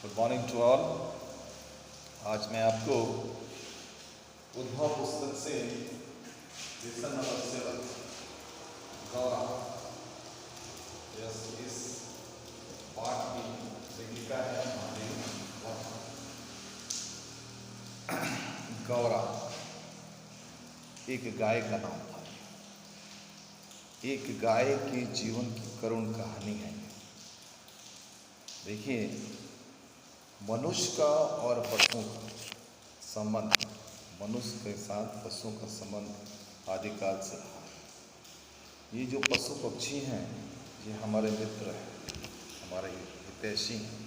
Good morning to all. आज मैं आपको उद्धव पुस्तक से लेसन नंबर 7 गौरा इस पाठ की लेखिका है गौरा एक गाय का नाम था। एक गाय के जीवन की करुण कहानी है। देखिए, मनुष्य का और पशुओं का संबंध, मनुष्य के साथ पशुओं का संबंध आदिकाल से रहा है। ये जो पशु पक्षी हैं ये हमारे मित्र हैं, हमारे हितैषी हैं।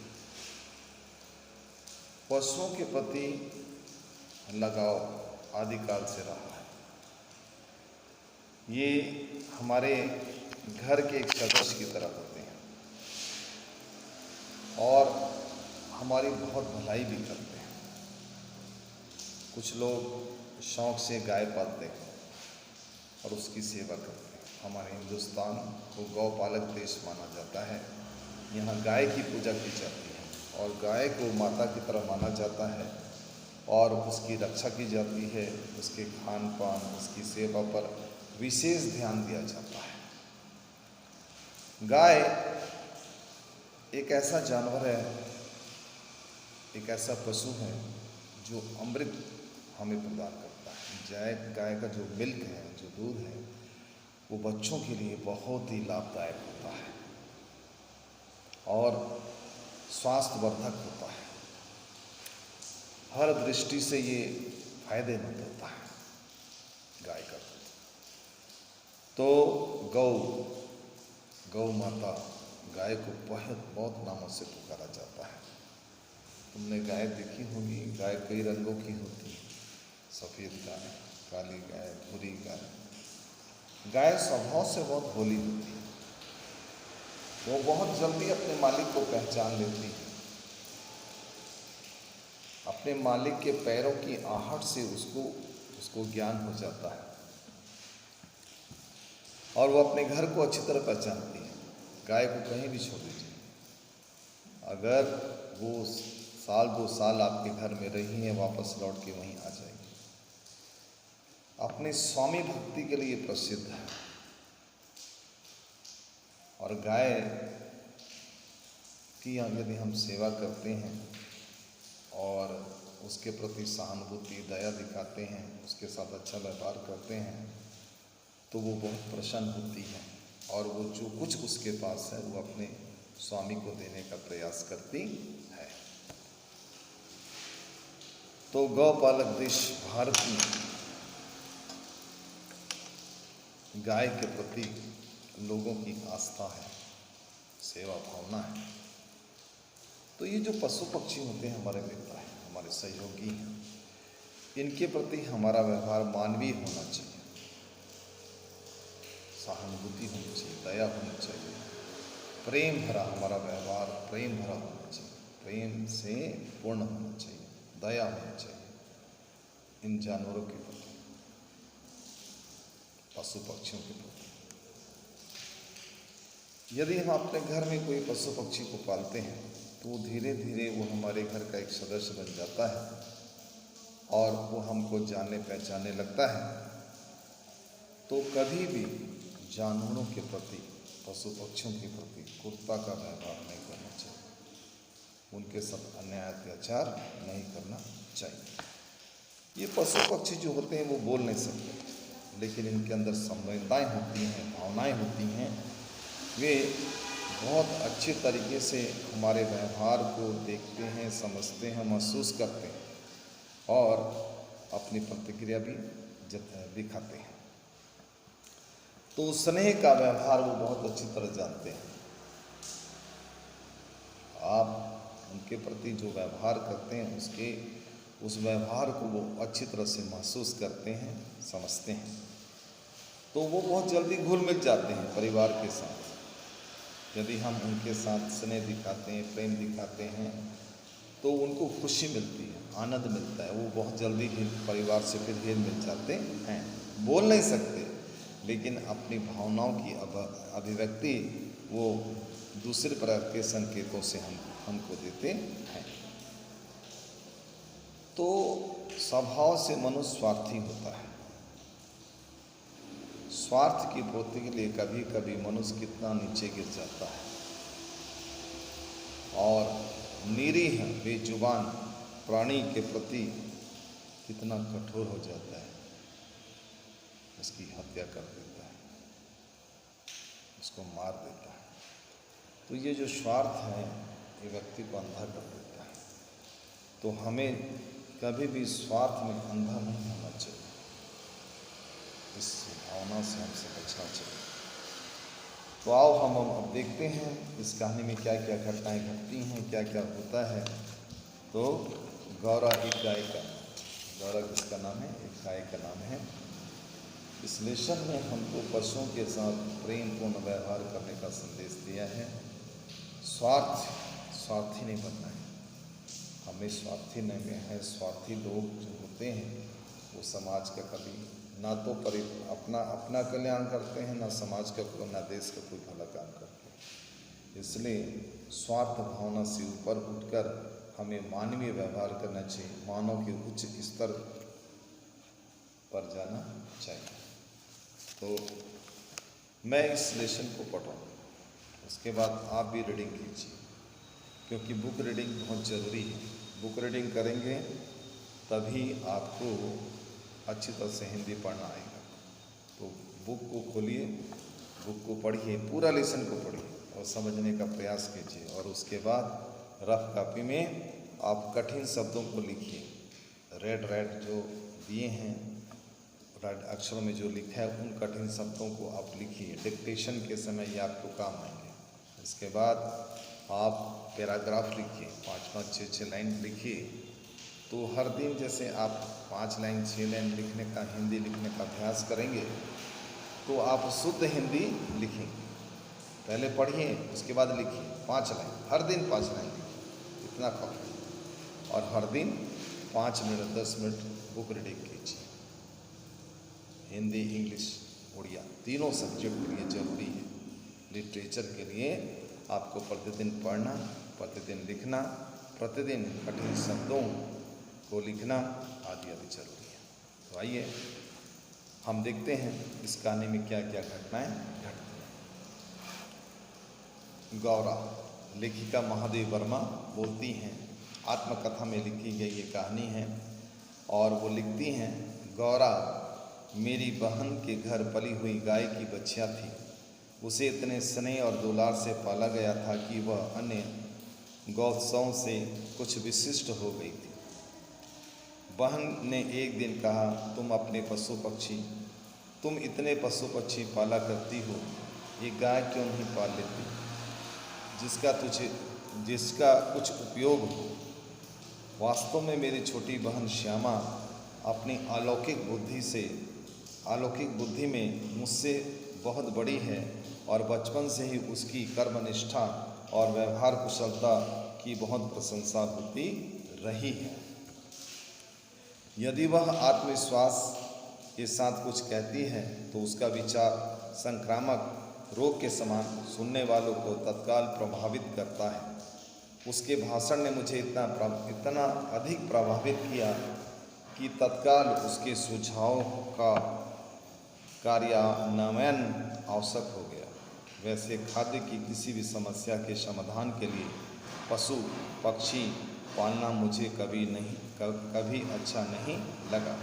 पशुओं के प्रति लगाव आदिकाल से रहा है। ये हमारे घर के एक सदस्य की तरह होते हैं और हमारी बहुत भलाई भी करते हैं। कुछ लोग शौक़ से गाय पालते हैं और उसकी सेवा करते हैं। हमारे हिंदुस्तान को गौपालक देश माना जाता है। यहाँ गाय की पूजा की जाती है और गाय को माता की तरह माना जाता है और उसकी रक्षा की जाती है। उसके खान पान, उसकी सेवा पर विशेष ध्यान दिया जाता है। गाय एक ऐसा जानवर है, एक ऐसा पशु है जो अमृत हमें प्रदान करता है। गाय का जो मिल्क है, जो दूध है, वो बच्चों के लिए बहुत ही लाभदायक होता है और स्वास्थ्यवर्धक होता है। हर दृष्टि से ये फायदेमंद होता है गाय का दूध। तो गौ माता, गाय को बहुत नामों से पुकारा जाता है। तुमने गाय देखी होगी। गाय कई रंगों की होती है, सफ़ेद गाय, काली गाय, भूरी गाय। गाय स्वभाव से बहुत भोली होती है। वो बहुत जल्दी अपने मालिक को पहचान लेती है। अपने मालिक के पैरों की आहट से उसको ज्ञान हो जाता है और वो अपने घर को अच्छी तरह पहचानती है। गाय को कहीं भी छोड़ दीजिए, अगर वो साल 2 साल आपके घर में रही है, वापस लौट के वहीं आ जाएगी। अपने स्वामी भक्ति के लिए प्रसिद्ध है और गाय की यदि हम सेवा करते हैं और उसके प्रति सहानुभूति, दया दिखाते हैं, उसके साथ अच्छा व्यवहार करते हैं, तो वो बहुत प्रसन्न होती है और वो जो कुछ उसके पास है वो अपने स्वामी को देने का प्रयास करती है। तो गौपालक देश भारत में गाय के प्रति लोगों की आस्था है, सेवा भावना है। तो ये जो पशु पक्षी होते हैं हमारे मित्र हैं, हमारे सहयोगी हैं, इनके प्रति हमारा व्यवहार मानवीय होना चाहिए, सहानुभूति होनी चाहिए, दया होनी चाहिए, प्रेम भरा हमारा व्यवहार प्रेम भरा होना चाहिए, प्रेम से पूर्ण होना चाहिए, दया होनी चाहिए इन जानवरों के प्रति, पशु पक्षियों के प्रति। यदि हम अपने घर में कोई पशु पक्षी को पालते हैं तो धीरे धीरे वो हमारे घर का एक सदस्य बन जाता है और वो हमको जानने पहचानने लगता है। तो कभी भी जानवरों के प्रति, पशु पक्षियों के प्रति क्रूरता का व्यवहार नहीं करना चाहिए, उनके साथ अन्याय अत्याचार नहीं करना चाहिए। ये पशु पक्षी जो होते हैं वो बोल नहीं सकते, लेकिन इनके अंदर संवेदनाएं होती हैं, भावनाएं होती हैं। वे बहुत अच्छे तरीके से हमारे व्यवहार को देखते हैं, समझते हैं, महसूस करते हैं और अपनी प्रतिक्रिया भी दिखाते हैं। तो स्नेह का व्यवहार वो बहुत अच्छी तरह जानते हैं। आप उनके प्रति जो व्यवहार करते हैं उस व्यवहार को वो अच्छी तरह से महसूस करते हैं, समझते हैं। तो वो बहुत जल्दी घुल मिल जाते हैं परिवार के साथ। यदि हम उनके साथ स्नेह दिखाते हैं, प्रेम दिखाते हैं, तो उनको खुशी मिलती है, आनंद मिलता है। वो बहुत जल्दी परिवार से फिर घिर मिल जाते हैं। बोल नहीं सकते, लेकिन अपनी भावनाओं की अभिव्यक्ति वो दूसरे प्रकार के संकेतों से हम हमको देते हैं। तो स्वभाव से मनुष्य स्वार्थी होता है। स्वार्थ की पूर्ति के लिए कभी कभी मनुष्य कितना नीचे गिर जाता है और निरीह बेजुबान प्राणी के प्रति कितना कठोर हो जाता है, उसकी हत्या कर देता है, उसको मार देता है। तो ये जो स्वार्थ है ये व्यक्ति को अंधा कर देता है। तो हमें कभी भी स्वार्थ में अंधा नहीं होना चाहिए, इस भावना से हमसे बचना चाहिए। तो आओ हम अब देखते हैं इस कहानी में क्या क्या घटनाएं घटती हैं, क्या क्या होता है। तो गौरा एक गाय का, गौरा किसका नाम है? एक गाय का नाम है। इस लेसन में हमको पशुओं के साथ प्रेमपूर्ण व्यवहार करने का संदेश दिया है। स्वार्थी नहीं बनना है, हमें स्वार्थी नहीं है। स्वार्थी लोग जो होते हैं वो समाज का कभी ना तो अपना कल्याण करते हैं, ना समाज का, ना देश का कोई भला काम करते हैं। इसलिए स्वार्थ भावना से ऊपर उठकर हमें मानवीय व्यवहार करना चाहिए, मानव के उच्च स्तर पर जाना चाहिए। तो मैं इस लेसन को पढ़ूँ, उसके बाद आप भी रीडिंग कीजिए, क्योंकि बुक रीडिंग बहुत ज़रूरी है। बुक रीडिंग करेंगे तभी आपको अच्छी तरह से हिंदी पढ़ना आएगा। तो बुक को खोलिए, बुक को पढ़िए, पूरा लेसन को पढ़िए और समझने का प्रयास कीजिए। और उसके बाद रफ कॉपी में आप कठिन शब्दों को लिखिए। रेड जो दिए हैं, रेड अक्षरों में जो लिखा है उन कठिन शब्दों को आप लिखिए। डिक्टेशन के समय ये आपको काम आएंगे। इसके बाद आप पैराग्राफ लिखिए, 5-5, 6-6 लाइन लिखिए। तो हर दिन जैसे आप 5 लाइन 6 लाइन लिखने का, हिंदी लिखने का अभ्यास करेंगे तो आप शुद्ध हिंदी लिखेंगे। पहले पढ़िए, उसके बाद लिखिए 5 लाइन, हर दिन 5 लाइन लिखिए, इतना काफ़ी। और हर दिन 5 मिनट 10 मिनट बुक रीडिंग कीजिए। हिंदी, इंग्लिश, उड़िया तीनों सब्जेक्ट के लिए ज़रूरी है। लिटरेचर के लिए आपको प्रतिदिन पढ़ना, प्रतिदिन लिखना, प्रतिदिन कठिन शब्दों को लिखना आदि जरूरी है। तो आइए हम देखते हैं इस कहानी में क्या क्या घटनाएं घटती हैं। गौरा, लेखिका महादेव वर्मा बोलती हैं, आत्मकथा में लिखी गई ये कहानी है और वो लिखती हैं, गौरा मेरी बहन के घर पली हुई गाय की बच्चियाँ थी। उसे इतने स्नेह और दुलार से पाला गया था कि वह अन्य गौत्सों से कुछ विशिष्ट हो गई थी। बहन ने एक दिन कहा, तुम इतने पशु पक्षी पाला करती हो, ये गाय क्यों नहीं पाल लेती जिसका कुछ उपयोग हो। वास्तव में मेरी छोटी बहन श्यामा अपनी अलौकिक बुद्धि में मुझसे बहुत बड़ी है और बचपन से ही उसकी कर्मनिष्ठा और व्यवहार कुशलता की बहुत प्रशंसा होती रही है। यदि वह आत्मविश्वास के साथ कुछ कहती है तो उसका विचार संक्रामक रोग के समान सुनने वालों को तत्काल प्रभावित करता है। उसके भाषण ने मुझे इतना अधिक प्रभावित किया कि तत्काल उसके सुझाव का कार्यान्वयन आवश्यक हो गया। वैसे खाद्य की किसी भी समस्या के समाधान के लिए पशु पक्षी पालना मुझे कभी अच्छा नहीं लगा।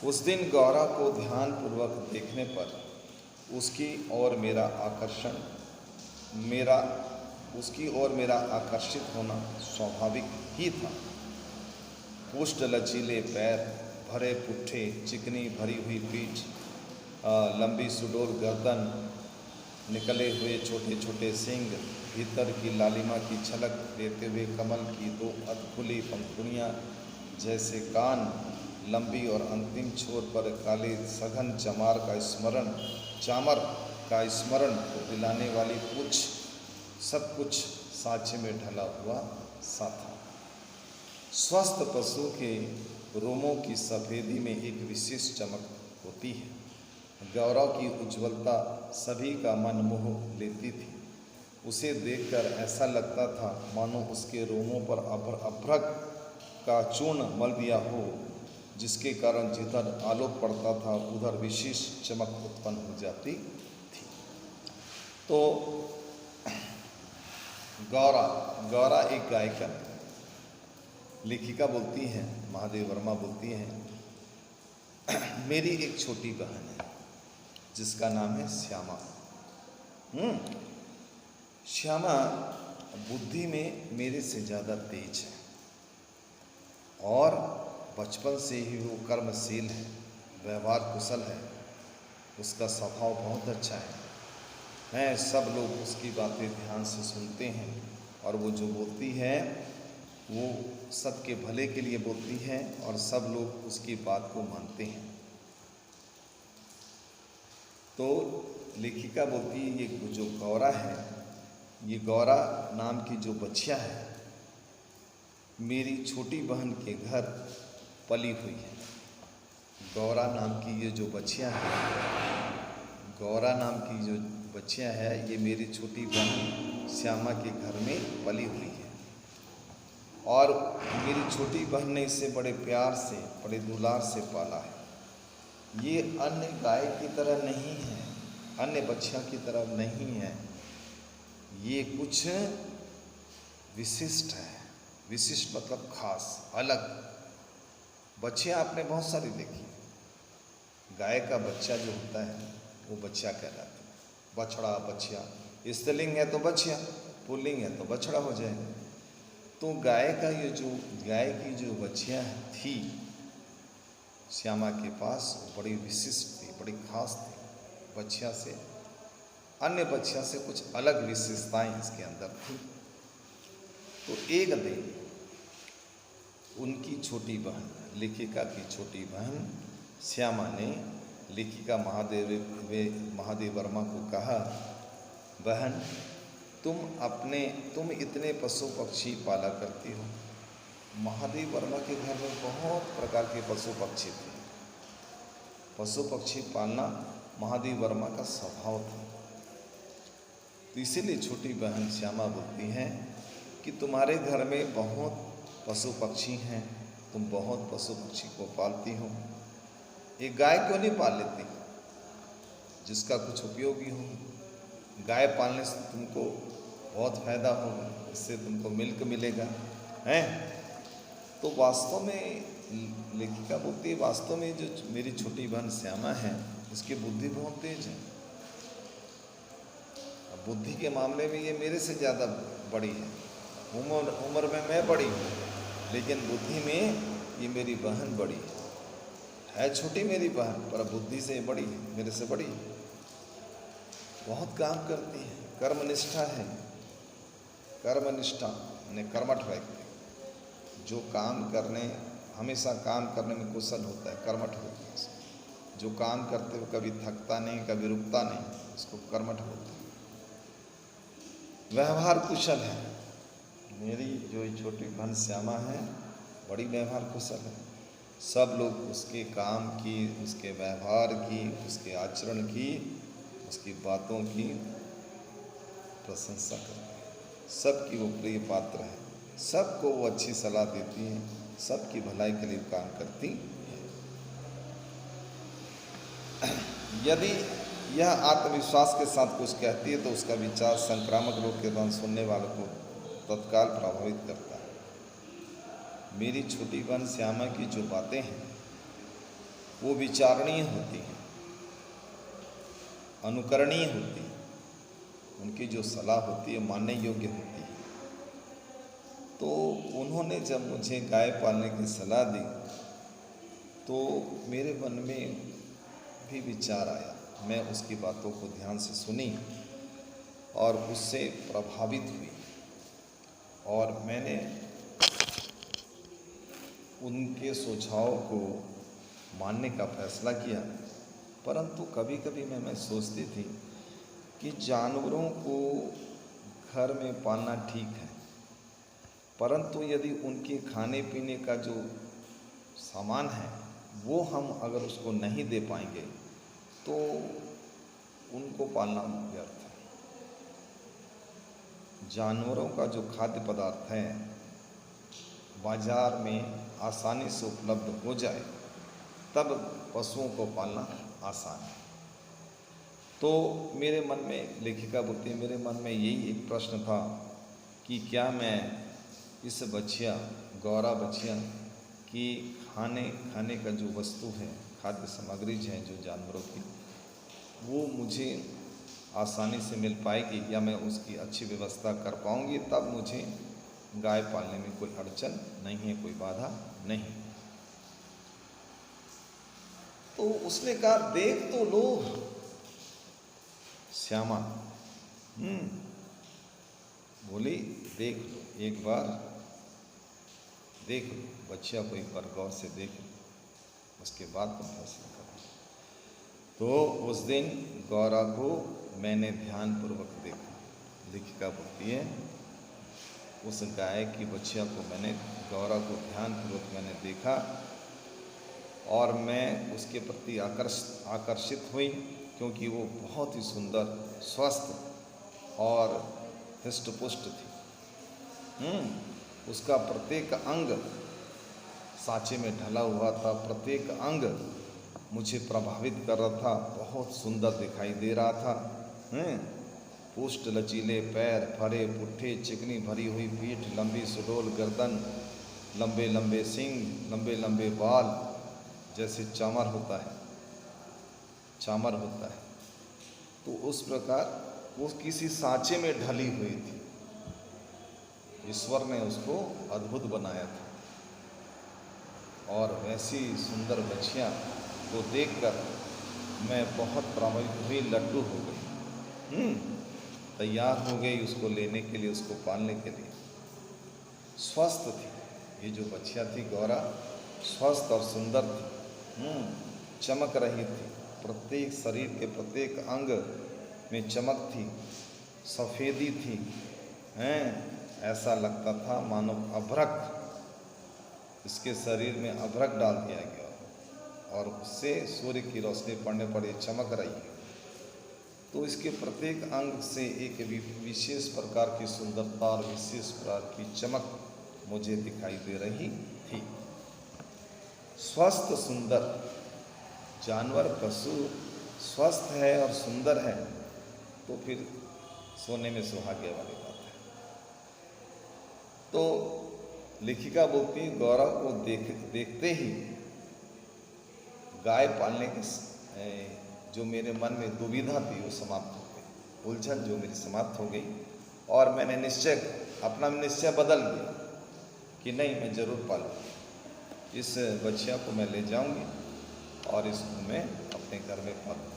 उस दिन गौरा को ध्यानपूर्वक देखने पर उसकी ओर मेरा आकर्षित होना स्वाभाविक ही था। पुष्ट लचीले पैर, भरे पुट्ठे, चिकनी भरी हुई पीठ, लंबी सुडौल गर्दन, निकले हुए छोटे छोटे सींग, भीतर की लालिमा की झलक देते हुए कमल की 2 अधखुली पंखुड़ियाँ जैसे कान, लंबी और अंतिम छोर पर काले सघन चामर का स्मरण को दिलाने वाली पूंछ, सब कुछ साँचे में ढला हुआ सा था। स्वस्थ पशु के रोमों की सफ़ेदी में एक विशेष चमक होती है। गौरव की उज्ज्वलता सभी का मन मोह लेती थी। उसे देखकर ऐसा लगता था मानो उसके रोमों पर अभ्रक का चूर्ण मल दिया हो, जिसके कारण जिधर आलोक पड़ता था उधर विशेष चमक उत्पन्न हो जाती थी। तो गौरा एक गायिका, लेखिका बोलती हैं, महादेव वर्मा बोलती हैं, मेरी एक छोटी बहन है जिसका नाम है श्यामा। श्यामा बुद्धि में मेरे से ज़्यादा तेज है और बचपन से ही वो कर्मशील है, व्यवहार कुशल है, उसका स्वभाव बहुत अच्छा है। सब लोग उसकी बातें ध्यान से सुनते हैं और वो जो बोलती है वो सबके भले के लिए बोलती है और सब लोग उसकी बात को मानते हैं। तो लेखिका बोलती है ये जो गौरा है, ये गौरा नाम की जो बच्चिया है मेरी छोटी बहन के घर पली हुई है। गौरा नाम की ये जो बच्चिया है, गौरा नाम की जो बच्चिया है, ये मेरी छोटी बहन श्यामा के घर में पली हुई है और मेरी छोटी बहन ने इसे बड़े प्यार से, बड़े दुलार से पाला है। ये अन्य गाय की तरह नहीं है, अन्य बच्चियों की तरह नहीं है, ये कुछ विशिष्ट है। विशिष्ट मतलब खास, अलग। बच्चियाँ आपने बहुत सारी देखी। गाय का बच्चा जो होता है वो बच्चा कहलाता है। बछड़ा, बच्चिया, स्त्रीलिंग है तो बच्चिया, पुल्लिंग है तो बछड़ा हो जाएगा। तो गाय की जो बच्चियाँ थी श्यामा के पास, बड़ी विशिष्ट थी, बड़ी खास थी। बच्चिया से, अन्य बच्चिया से कुछ अलग विशेषताएं इसके अंदर थी। तो एक दिन उनकी छोटी बहन, लेखिका की छोटी बहन श्यामा ने लेखिका महादेव वर्मा को कहा, बहन तुम इतने पशु पक्षी पाला करती हो। महादेव वर्मा के घर में बहुत प्रकार के पशु पक्षी थे। पशु पक्षी पालना महादेव वर्मा का स्वभाव था। तो इसीलिए छोटी बहन श्यामा बोलती हैं कि तुम्हारे घर में बहुत पशु पक्षी हैं, तुम बहुत पशु पक्षी को पालती हो, एक गाय क्यों नहीं पाल लेती जिसका कुछ उपयोगी हो। गाय पालने से तुमको बहुत फायदा होगा, इससे तुमको मिल्क मिलेगा हैं। तो वास्तव में लेखिका बोलती है, वास्तव में जो मेरी छोटी बहन श्यामा है इसकी बुद्धि बहुत तेज है। बुद्धि के मामले में ये मेरे से ज़्यादा बड़ी है। उम्र में मैं बड़ी हूँ, लेकिन बुद्धि में ये मेरी बहन बड़ी है छोटी मेरी बहन, पर बुद्धि से बड़ी है, मेरे से बड़ी है। बहुत काम करती है, कर्मनिष्ठा है। कर्मनिष्ठा यानी कर्मठ व्यक्ति, जो हमेशा काम करने में कुशल होता है, कर्मठ होता है। जो काम करते हुए कभी थकता नहीं, कभी रुकता नहीं, उसको कर्मठ बोलते हैं। व्यवहार कुशल है। मेरी जो छोटी बहन श्यामा है बड़ी व्यवहार कुशल है। सब लोग उसके काम की, उसके व्यवहार की, उसके आचरण की, उसकी बातों की प्रशंसा करते हैं। सबकी वो प्रिय पात्र है, सबको वो अच्छी सलाह देती है, सबकी भलाई के लिए काम करती है। यदि यह आत्मविश्वास के साथ कुछ कहती है तो उसका विचार संक्रामक रोग के दौरान सुनने वालों को तत्काल प्रभावित करता है। मेरी छोटी बहन श्यामा की जो बातें हैं वो विचारणीय होती हैं, अनुकरणीय होती है। उनकी जो सलाह होती है मानने योग्य होती है। तो उन्होंने जब मुझे गाय पालने की सलाह दी तो मेरे मन में भी विचार आया। मैं उसकी बातों को ध्यान से सुनी और उससे प्रभावित हुई और मैंने उनके सुझाव को मानने का फैसला किया। परंतु कभी कभी मैं सोचती थी कि जानवरों को घर में पालना ठीक है, परंतु यदि उनके खाने पीने का जो सामान है वो हम अगर उसको नहीं दे पाएंगे तो उनको पालना व्यर्थ है। जानवरों का जो खाद्य पदार्थ है बाजार में आसानी से उपलब्ध हो जाए तब पशुओं को पालना आसान है। तो मेरे मन में, लेखिका बोलती है, मेरे मन में यही एक प्रश्न था कि क्या मैं इस बछिया, गौरा बछिया की खाने का जो वस्तु है, खाद्य सामग्री हैं जो जानवरों की, वो मुझे आसानी से मिल पाएगी या मैं उसकी अच्छी व्यवस्था कर पाऊँगी, तब मुझे गाय पालने में कोई अड़चन नहीं है, कोई बाधा नहीं। तो उसने कहा देख तो लो श्यामा। बोली देख लो, एक बार देख लो, बच्चिया को एक बार गौर से देख लो, उसके बाद तुम फैसला करो। तो उस दिन गौरा को मैंने ध्यानपूर्वक देखा। लेखिका बोलती है उस गाय की बच्चिया को मैंने, गौरा को ध्यानपूर्वक मैंने देखा और मैं उसके प्रति आकर्षित हुई, क्योंकि वो बहुत ही सुंदर, स्वस्थ और हृष्ट-पुष्ट थी। उसका प्रत्येक अंग सांचे में ढला हुआ था, प्रत्येक अंग मुझे प्रभावित कर रहा था, बहुत सुंदर दिखाई दे रहा था। पुष्ट लचीले पैर, फरे पुट्ठे, चिकनी भरी हुई पीठ, लंबी सुडौल गर्दन, लंबे लंबे सींग, लंबे लंबे बाल, जैसे चामर होता है, तो उस प्रकार वो किसी सांचे में ढली हुई थी। ईश्वर ने उसको अद्भुत बनाया था और वैसी सुंदर बच्चियाँ को देखकर मैं बहुत प्रभावित हुई, लड्डू हो गई, तैयार हो गई उसको लेने के लिए, उसको पालने के लिए। स्वस्थ थी ये जो बच्चियाँ थी, गौरा स्वस्थ और सुंदर थी, चमक रही थी, प्रत्येक शरीर के प्रत्येक अंग में चमक थी, सफ़ेदी थी, ऐसा लगता था मानो अभ्रक, इसके शरीर में अभ्रक डाल दिया गया और उससे सूर्य की रोशनी पड़ने पर ये चमक रही है। तो इसके प्रत्येक अंग से एक विशेष प्रकार की सुंदरता और विशेष प्रकार की चमक मुझे दिखाई दे रही थी। स्वस्थ सुंदर जानवर, पशु स्वस्थ है और सुंदर है तो फिर सोने में सुहागे वाली बात है। तो लेखिका बोलती है गौरा को देखते ही गाय पालने की जो मेरे मन में दुविधा थी वो समाप्त हो गई, उलझन जो मेरी समाप्त हो गई और मैंने अपना निश्चय बदल दिया कि नहीं, मैं ज़रूर पालूंगी, इस बच्चिया को मैं ले जाऊंगी और इसको मैं अपने घर में पालूंगी।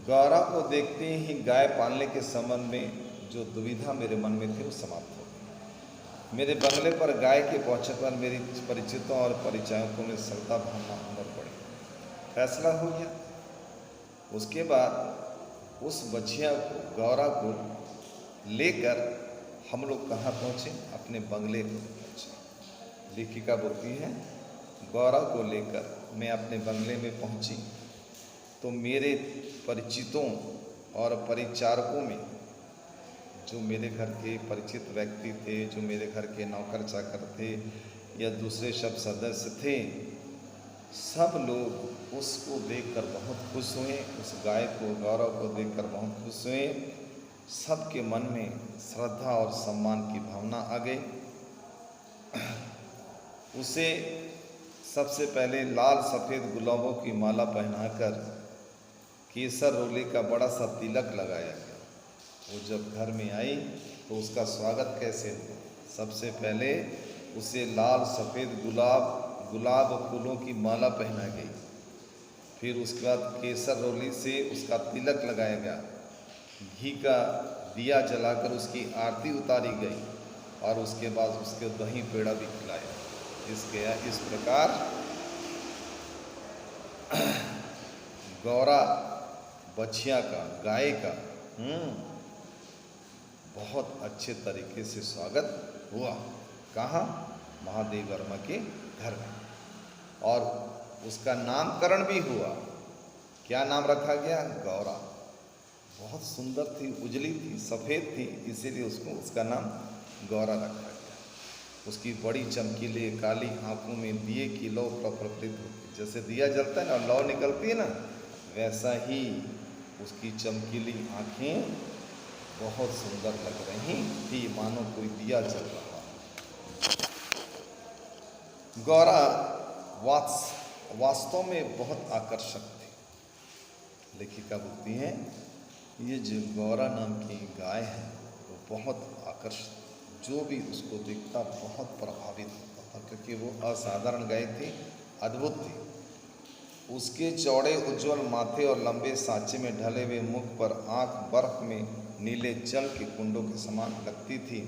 गौरा को देखते ही गाय पालने के संबंध में जो दुविधा मेरे मन में थी वो समाप्त हो गई। मेरे बंगले पर गाय के पहुँचने पर मेरी परिचितों और परिचायकों में श्रद्धा भावना उमड़ पड़ी, फैसला हो गया। उसके बाद उस बच्चिया को, गौरा को लेकर हम लोग कहाँ पहुँचे? अपने बंगले पर पहुँचे। लेखिका बोलती है गौरा को लेकर मैं अपने बंगले में पहुँची तो मेरे परिचितों और परिचारकों में, जो मेरे घर के परिचित व्यक्ति थे, जो मेरे घर के नौकर चाकर थे या दूसरे सब सदस्य थे, सब लोग उसको देखकर बहुत खुश हुए, उस गाय को, गौरा को देखकर बहुत खुश हुए। सबके मन में श्रद्धा और सम्मान की भावना आ गई। उसे सबसे पहले लाल सफ़ेद गुलाबों की माला पहनाकर केसर रोले का बड़ा सा तिलक लगाया गया। वो जब घर में आई तो उसका स्वागत कैसे हुआ? सबसे पहले उसे लाल सफ़ेद गुलाब फूलों की माला पहना गई, फिर उसके बाद केसर रोली से उसका तिलक लगाया गया, घी का दिया जलाकर उसकी आरती उतारी गई और उसके बाद उसके दही पेड़ा भी खिलाया। इस प्रकार गौरा बछिया का, गाय का बहुत अच्छे तरीके से स्वागत हुआ। कहाँ? महादेव वर्मा के घर में। और उसका नामकरण भी हुआ। क्या नाम रखा गया? गौरा। बहुत सुंदर थी, उजली थी, सफ़ेद थी, इसीलिए उसका नाम गौरा रखा गया। उसकी बड़ी चमकीली काली आंखों में दिए की लौ प्रफुल्लित होती, जैसे दिया जलता है ना, लौ निकलती है ना, वैसा ही उसकी चमकीली आंखें बहुत सुंदर लग रही थी, मानो कोई दिया जल रहा। गौरा वास्तव में बहुत आकर्षक थी। लेखिका बोलती हैं ये जो गौरा नाम की गाय है वो बहुत आकर्षक, जो भी उसको देखता बहुत प्रभावित होता था, क्योंकि वो असाधारण गाय थी, अद्भुत थी। उसके चौड़े उज्ज्वल माथे और लंबे सांचे में ढले हुए मुख पर आंख बर्फ में नीले जल के कुंडों के समान लगती थी।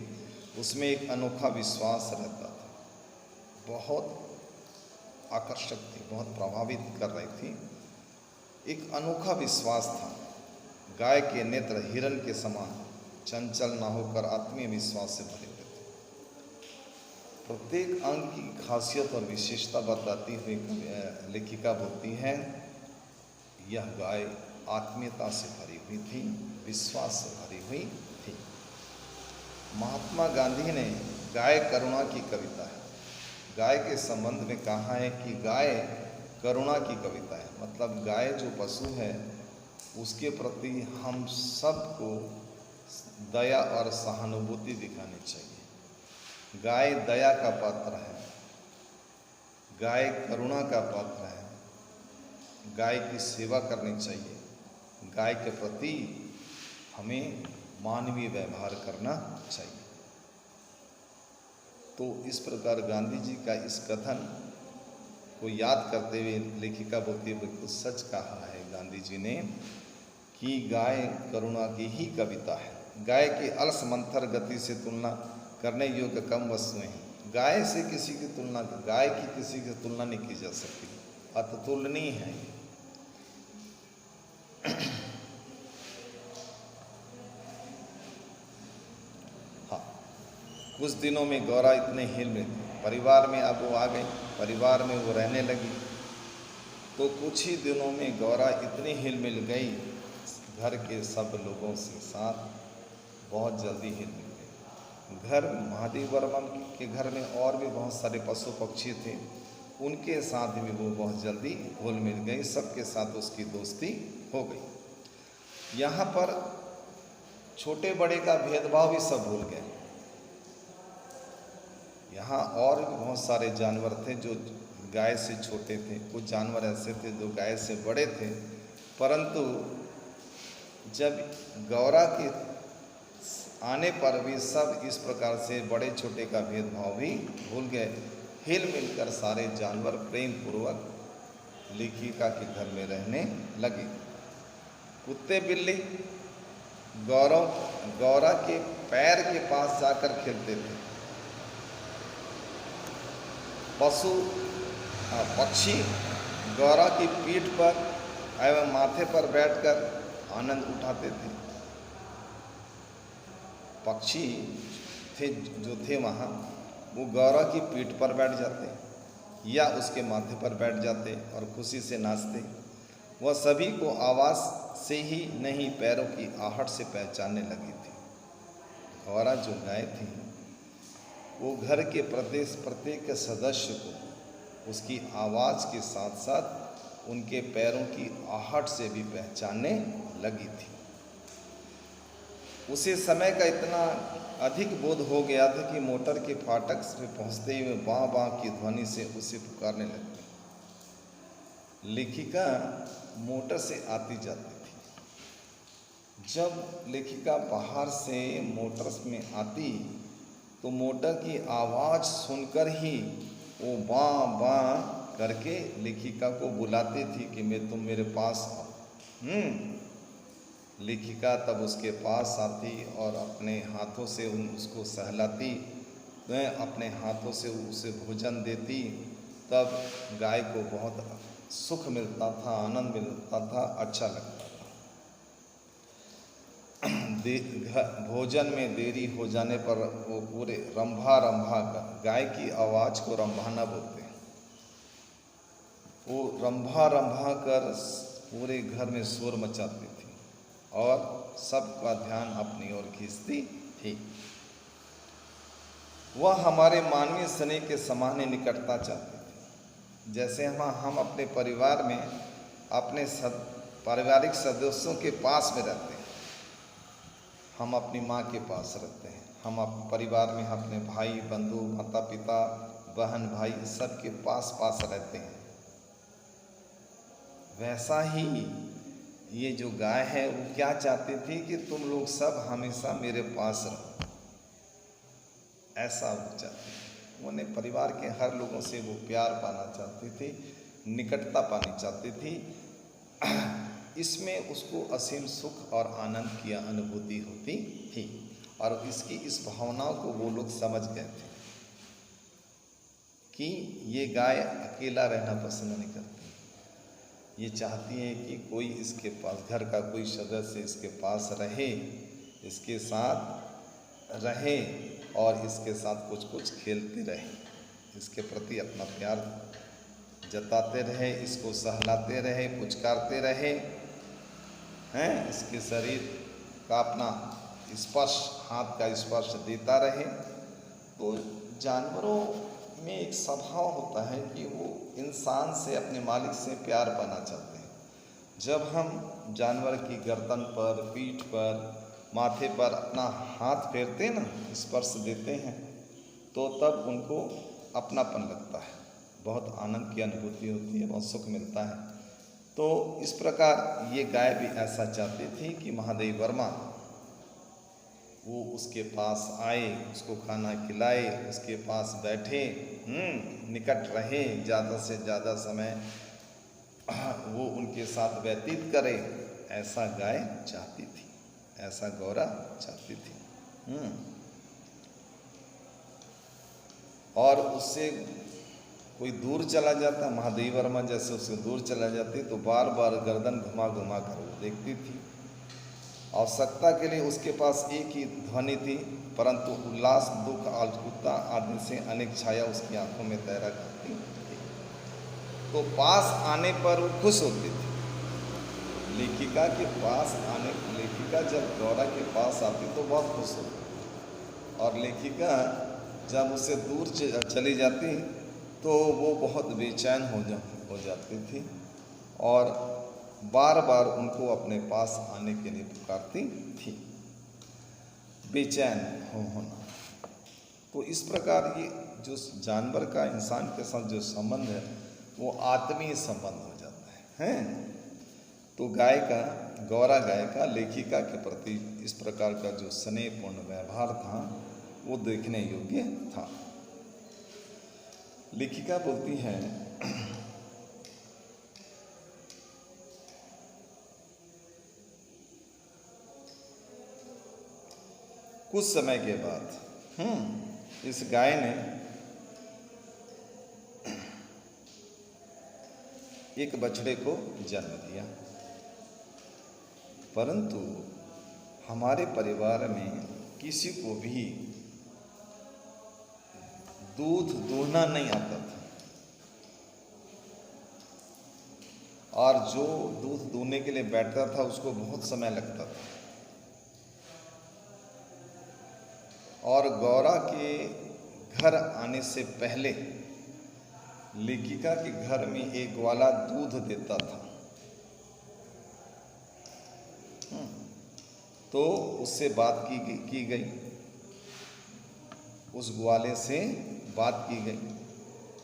उसमें एक अनोखा विश्वास रहता था, बहुत आकर्षक थी, बहुत प्रभावित कर रही थी। एक अनोखा विश्वास था। गाय के नेत्र हिरण के समान चंचल न होकर आत्मीय विश्वास से भरे हुए थे। प्रत्येक अंग की खासियत और विशेषता बताती हुई लेखिका बोलती है यह गाय आत्मीयता से भरी हुई थी, विश्वास से भरी हुई थी। महात्मा गांधी ने गाय करुणा की कविता है, गाय के संबंध में कहा है कि गाय करुणा की कविता है। मतलब गाय जो पशु है उसके प्रति हम सबको दया और सहानुभूति दिखानी चाहिए। गाय दया का पात्र है, गाय करुणा का पात्र है, गाय की सेवा करनी चाहिए, गाय के प्रति हमें मानवीय व्यवहार करना चाहिए। तो इस प्रकार गांधी जी का इस कथन को याद करते हुए लेखिका बोलती है बिल्कुल सच कहा है गांधी जी ने कि गाय करुणा की ही कविता है। गाय की अलस मंथर गति से तुलना करने योग्य कम वस्तुएं हैं। गाय से किसी की तुलना, गाय की किसी की तुलना नहीं की जा सकती, अतुलनीय है। हाँ, कुछ दिनों में गौरा इतने हिल में परिवार में अब वो आ गई, परिवार में वो रहने लगी। तो कुछ ही दिनों में गौरा इतनी हिल मिल गई घर के सब लोगों से साथ, बहुत जल्दी हिल मिल गई। घर महादेव वर्मन के घर में और भी बहुत सारे पशु पक्षी थे, उनके साथ भी वो बहुत जल्दी घुल मिल गई, सबके साथ उसकी दोस्ती हो गई। यहाँ पर छोटे बड़े का भेदभाव भी सब भूल गए। यहाँ और भी बहुत सारे जानवर थे जो गाय से छोटे थे, कुछ जानवर ऐसे थे जो गाय से बड़े थे, परंतु जब गौरा के आने पर भी सब इस प्रकार से बड़े छोटे का भेदभाव भी भूल गए। हिल मिलकर सारे जानवर प्रेम पूर्वक लेखिका के घर में रहने लगे। कुत्ते बिल्ली गौरा के पैर के पास जाकर खेलते थे। पक्षी गौरा की पीठ पर एवं माथे पर बैठकर आनंद उठाते थे। पक्षी जो थे वहाँ वो गौरा की पीठ पर बैठ जाते या उसके माथे पर बैठ जाते और खुशी से नाचते। वह सभी को आवाज़ से ही नहीं पैरों की आहट से पहचानने लगी थी। गौरा जो गाय थी वो घर के प्रत्येक सदस्य को उसकी आवाज़ के साथ साथ उनके पैरों की आहट से भी पहचानने लगी थी। उसे समय का इतना अधिक बोध हो गया था कि मोटर के फाटक से पहुंचते हुए बाँ बाँ की ध्वनि से उसे पुकारने लगती। लेखिका मोटर से आती जाती थी। जब लेखिका बाहर से मोटर में आती तो मोटर की आवाज़ सुनकर ही वो बाँ बाँ करके लेखिका को बुलाती थी कि तुम मेरे पास आओ। लेखिका तब उसके पास आती और अपने हाथों से उसको सहलाती, अपने हाथों से उसे भोजन देती। तब गाय को बहुत सुख मिलता था, आनंद मिलता था, अच्छा लगता था। भोजन में देरी हो जाने पर वो पूरे रंभा कर, गाय की आवाज़ को रंभाना बोलते हैं, वो रंभा कर पूरे घर में शोर मचाती थी और सबका ध्यान अपनी ओर खींचती थी। वह हमारे मानवीय स्नेह के समान ही निकटता चाहती थी। जैसे हम अपने परिवार में अपने पारिवारिक सदस्यों के पास में रहते हैं, हम अपनी माँ के पास रहते हैं, हम अपने परिवार में अपने भाई बंधु माता पिता बहन भाई सबके पास पास रहते हैं, वैसा ही ये जो गाय है वो क्या चाहती थी कि तुम लोग सब हमेशा मेरे पास रहो, ऐसा वो चाहती थी। वो अपने परिवार के हर लोगों से वो प्यार पाना चाहती थी, निकटता पानी चाहती थी। इसमें उसको असीम सुख और आनंद की अनुभूति होती थी और इसकी इस भावनाओं को वो लोग समझ गए थे कि ये गाय अकेला रहना पसंद नहीं करती, ये चाहती है कि कोई इसके पास, घर का कोई सदस्य इसके पास रहे, इसके साथ रहे और इसके साथ कुछ कुछ खेलते रहे, इसके प्रति अपना प्यार जताते रहे, इसको सहलाते रहे, पुचकारते रहे हैं, इसके शरीर का अपना स्पर्श, हाथ का स्पर्श देता रहे। तो जानवरों में एक स्वभाव होता है कि वो इंसान से, अपने मालिक से प्यार पाना चाहते हैं। जब हम जानवर की गर्दन पर, पीठ पर, माथे पर अपना हाथ फेरते हैं ना, स्पर्श देते हैं, तो तब उनको अपनापन लगता है, बहुत आनंद की अनुभूति होती है, बहुत सुख मिलता है। तो इस प्रकार ये गाय भी ऐसा चाहती थी कि महादेव वर्मा वो उसके पास आए, उसको खाना खिलाए, उसके पास बैठे, निकट रहे, ज़्यादा से ज़्यादा समय वो उनके साथ व्यतीत करे, ऐसा गाय चाहती थी, ऐसा गौरा चाहती थी। और उससे कोई दूर चला जाता, महादेव वर्मा जैसे उससे दूर चला जाती तो बार बार गर्दन घुमा घुमा कर वो देखती थी। आवश्यकता के लिए उसके पास एक ही ध्वनि थी, परंतु उल्लास, दुख, आकुलता आदि से अनेक छाया उसकी आंखों में तैरा करती थी। तो पास आने पर वो खुश होती थी। लेखिका के पास आने, लेखिका जब गौरा के पास आती तो बहुत खुश होती, और लेखिका जब उससे दूर चली जाती तो वो बहुत बेचैन हो जाती थी और बार बार उनको अपने पास आने के लिए पुकारती थी। बेचैन होना, तो इस प्रकार ये जो जानवर का इंसान के साथ जो संबंध है वो आत्मीय संबंध हो जाता है। तो गाय का, गौरा गाय का लेखिका के प्रति इस प्रकार का जो स्नेहपूर्ण व्यवहार था वो देखने योग्य था। लेखिका बोलती है, कुछ समय के बाद इस गाय ने एक बछड़े को जन्म दिया, परंतु हमारे परिवार में किसी को भी दूध दूहना नहीं आता था, और जो दूध दूहने के लिए बैठता था उसको बहुत समय लगता था। और गौरा के घर आने से पहले लेखिका के घर में एक ग्वाला दूध देता था। तो उससे बात की गई, उस ग्वाले से बात की गई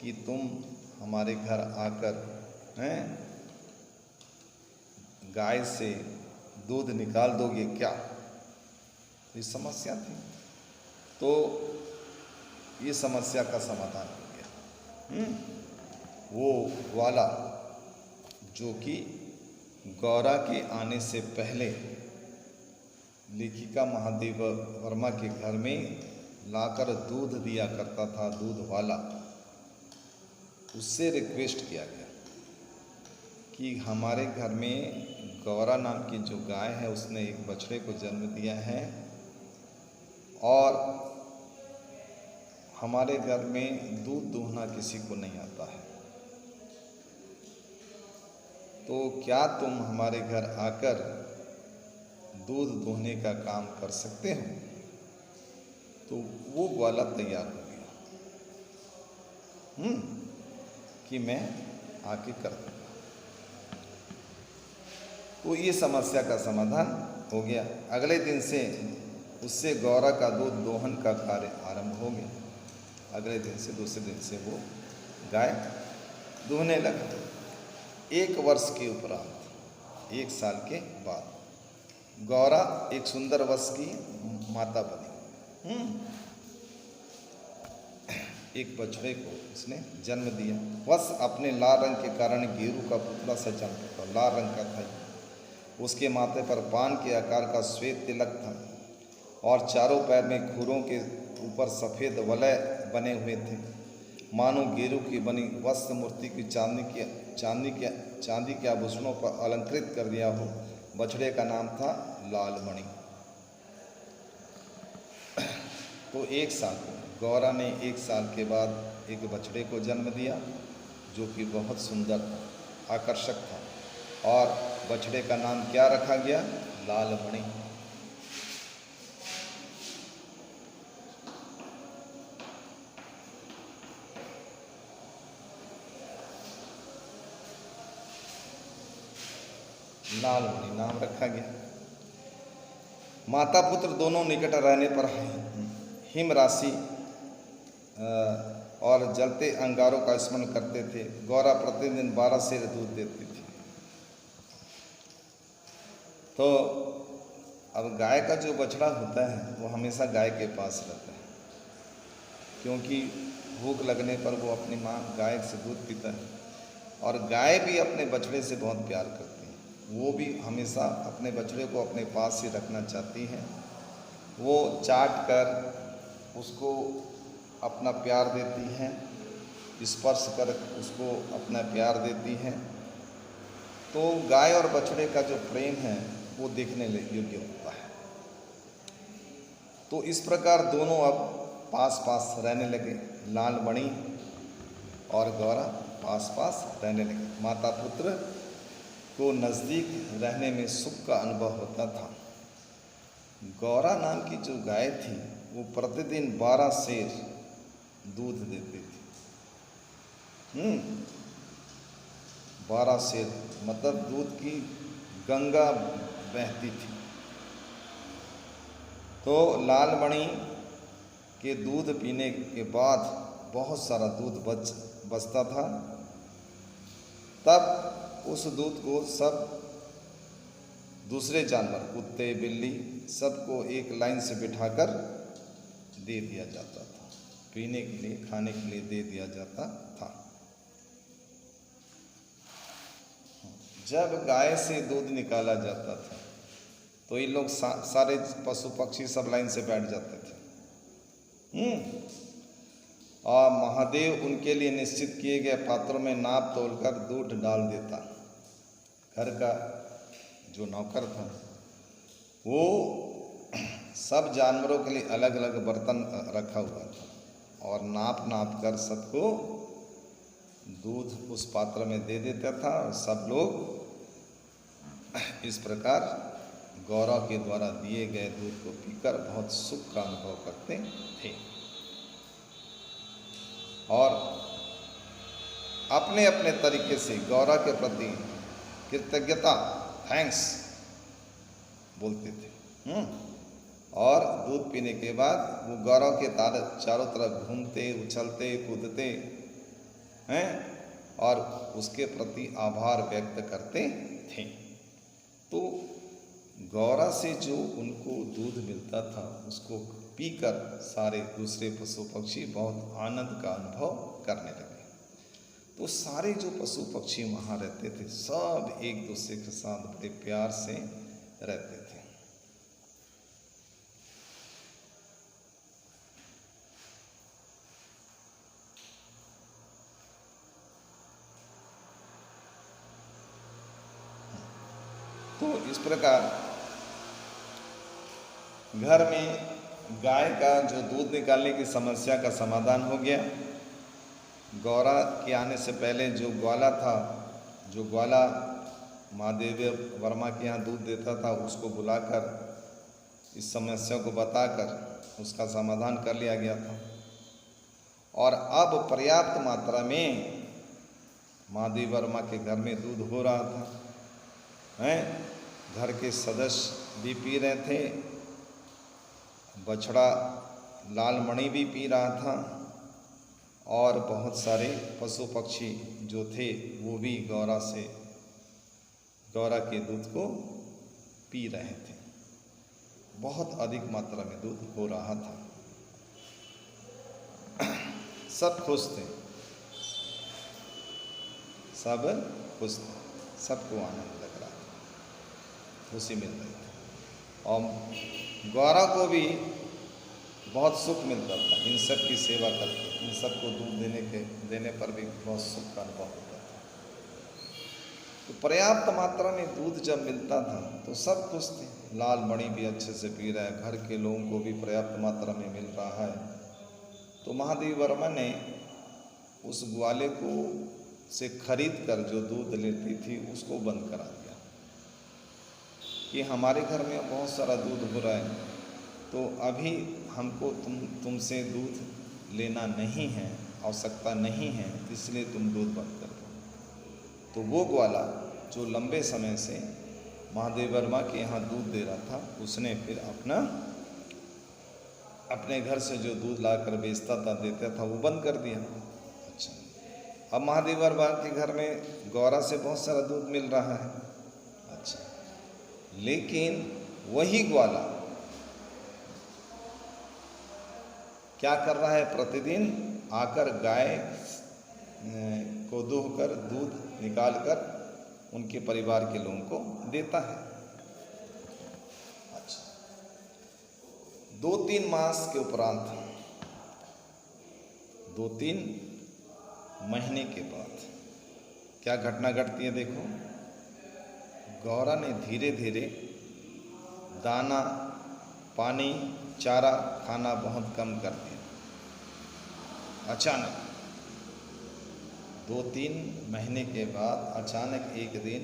कि तुम हमारे घर आकर गाय से दूध निकाल दोगे क्या? तो ये समस्या थी, तो ये समस्या का समाधान हो गया। वो ग्वाला जो कि गौरा के आने से पहले लेखिका महादेव वर्मा के घर में लाकर दूध दिया करता था, दूध वाला, उससे रिक्वेस्ट किया गया कि हमारे घर में गौरा नाम की जो गाय है उसने एक बछड़े को जन्म दिया है और हमारे घर में दूध दूहना किसी को नहीं आता है, तो क्या तुम हमारे घर आकर दूध दोहने का काम कर सकते हो, तो वो ग्वाला तैयार हो गया कि मैं आके कर दूँगा। तो ये समस्या का समाधान हो गया। अगले दिन से उससे गौरा का दूध दोहन का कार्य आरंभ हो गया। अगले दिन से, दूसरे दिन से वो गाय दूहने लगा। 1 वर्ष के उपरांत, 1 साल के बाद गौरा एक सुंदर वंश की माता बनी। एक बछड़े को उसने जन्म दिया। वंश अपने लाल रंग के कारण गेरू का पुतला सा चमकता था, लाल रंग का था। उसके माथे पर पान के आकार का श्वेत तिलक था और चारों पैर में खुरों के ऊपर सफ़ेद वलय बने हुए थे, मानो गेरू की बनी वस्त्र मूर्ति की चांदी के आभूषणों पर अलंकृत कर दिया हो। बछड़े का नाम था लालमणि। तो 1 साल गौरा ने 1 साल के बाद एक बछड़े को जन्म दिया, जो कि बहुत सुंदर आकर्षक था, और बछड़े का नाम क्या रखा गया? लालमणि। लालमणि नाम रखा गया। माता पुत्र दोनों निकट रहने पर हिम राशि और जलते अंगारों का स्मरण करते थे। गौरा प्रतिदिन 12 सेर दूध देती थी। तो अब गाय का जो बछड़ा होता है वो हमेशा गाय के पास रहता है, क्योंकि भूख लगने पर वो अपनी माँ गाय से दूध पीता है। और गाय भी अपने बछड़े से बहुत प्यार करती है। वो भी हमेशा अपने बछड़े को अपने पास ही रखना चाहती हैं। वो चाट कर उसको अपना प्यार देती हैं, स्पर्श कर उसको अपना प्यार देती हैं। तो गाय और बछड़े का जो प्रेम है वो देखने योग्य होता है। तो इस प्रकार दोनों अब पास पास रहने लगे। लालमणि और गौरा पास पास रहने लगे। माता पुत्र को नज़दीक रहने में सुख का अनुभव होता था। गौरा नाम की जो गाय थी वो प्रतिदिन 12 सेर दूध देती थी। 12 सेर मतलब दूध की गंगा बहती थी। तो लालमणि के दूध पीने के बाद बहुत सारा दूध बचता था। तब उस दूध को सब दूसरे जानवर, कुत्ते, बिल्ली, सबको एक लाइन से बिठाकर दे दिया जाता था, पीने के लिए, खाने के लिए दे दिया जाता था। जब गाय से दूध निकाला जाता था तो ये लोग सारे पशु पक्षी सब लाइन से बैठ जाते थे। और महादेव उनके लिए निश्चित किए गए पात्रों में नाप तोलकर दूध डाल देता। घर का जो नौकर था वो सब जानवरों के लिए अलग अलग बर्तन रखा हुआ था और नाप कर सबको दूध उस पात्र में दे देता था। और सब लोग इस प्रकार गौरा के द्वारा दिए गए दूध को पीकर बहुत सुख का अनुभव करते थे और अपने अपने तरीके से गौरा के प्रति कृतज्ञता, थैंक्स बोलते थे। और दूध पीने के बाद वो गौरा के चारों तरफ घूमते, उछलते, कूदते हैं और उसके प्रति आभार व्यक्त करते थे। तो गौरा से जो उनको दूध मिलता था उसको पीकर सारे दूसरे पशु पक्षी बहुत आनंद का अनुभव करने लगे। तो सारे जो पशु पक्षी वहाँ रहते थे सब एक दूसरे के साथ बड़े प्यार से रहते थे। तो इस प्रकार घर में गाय का जो दूध निकालने की समस्या का समाधान हो गया। गौरा के आने से पहले जो ग्वाला था, जो ग्वाला महादेव वर्मा के यहाँ दूध देता था, उसको बुलाकर इस समस्या को बताकर उसका समाधान कर लिया गया था। और अब पर्याप्त मात्रा में महादेव वर्मा के घर में दूध हो रहा था, हैं, घर के सदस्य भी पी रहे थे, बछड़ा लालमणि भी पी रहा था, और बहुत सारे पशु पक्षी जो थे वो भी गौरा के दूध को पी रहे थे। बहुत अधिक मात्रा में दूध हो रहा था। सब खुश थे, सब खुश थे, सबको आनंद लग रहा था, खुशी मिल रही थी। और गौरा को भी बहुत सुख मिलता था इन सब की सेवा करके। इन सबको दूध देने पर भी बहुत सुख का अनुभव होता था। तो पर्याप्त मात्रा में दूध जब मिलता था तो सब खुश थे। लालमणि भी अच्छे से पी रहा है, घर के लोगों को भी पर्याप्त मात्रा में मिल रहा है। तो महादेव वर्मा ने उस ग्वाले को से खरीद कर जो दूध लेती थी उसको बंद करा दिया कि हमारे घर में बहुत सारा दूध हो रहा है, तो अभी हमको तुमसे दूध लेना नहीं है, आवश्यकता नहीं है, इसलिए तुम दूध बंद कर दो। तो वो ग्वाला जो लंबे समय से महादेव वर्मा के यहाँ दूध दे रहा था, उसने फिर अपने घर से जो दूध लाकर बेचता था, देता था, वो बंद कर दिया। अच्छा, अब महादेव वर्मा के घर में गौरा से बहुत सारा दूध मिल रहा है। अच्छा, लेकिन वही ग्वाला क्या कर रहा है, प्रतिदिन आकर गाय को दूहकर दूध निकालकर उनके परिवार के लोगों को देता है। अच्छा, 2-3 मास के उपरांत, 2-3 महीने के बाद क्या घटना घटती है देखो। गौरा ने धीरे धीरे दाना, पानी, चारा खाना बहुत कम कर दिया। अचानक 2-3 महीने के बाद अचानक एक दिन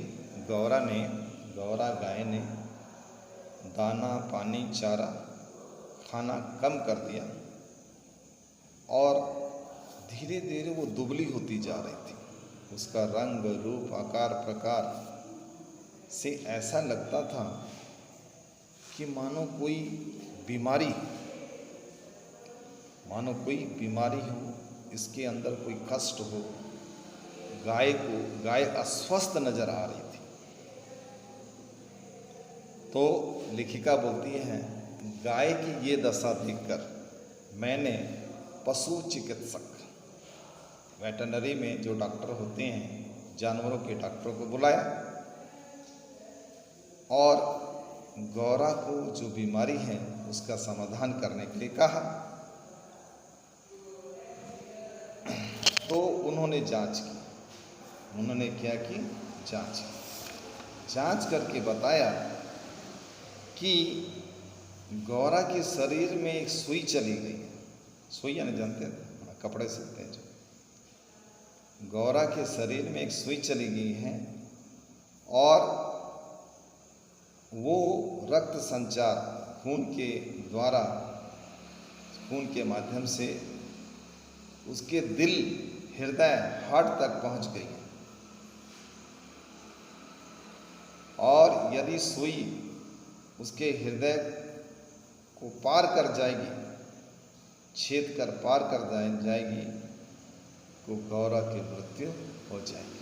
गौरा गाय ने दाना, पानी, चारा खाना कम कर दिया और धीरे धीरे वो दुबली होती जा रही थी। उसका रंग, रूप, आकार, प्रकार से ऐसा लगता था कि मानो कोई बीमारी हो, इसके अंदर कोई कष्ट हो। गाय अस्वस्थ नजर आ रही थी। तो लेखिका बोलती है, गाय की ये दशा देखकर मैंने पशु चिकित्सक, वेटरनरी में जो डॉक्टर होते हैं, जानवरों के डॉक्टरों को बुलाया और गौरा को जो बीमारी है उसका समाधान करने के लिए कहा। तो उन्होंने जांच की। उन्होंने क्या की? जांच करके बताया कि गौरा के शरीर में एक सुई चली गई। सुई यानी जानते हैं, कपड़े सिलते हैं जो। गौरा के शरीर में एक सुई चली गई है और वो रक्त संचार खून के माध्यम से उसके दिल, हृदय, हार्ट तक पहुंच गई। और यदि सुई उसके हृदय को पार कर जाएगी, छेद कर पार कर जाएगी, तो गौरा की मृत्यु हो जाएगी।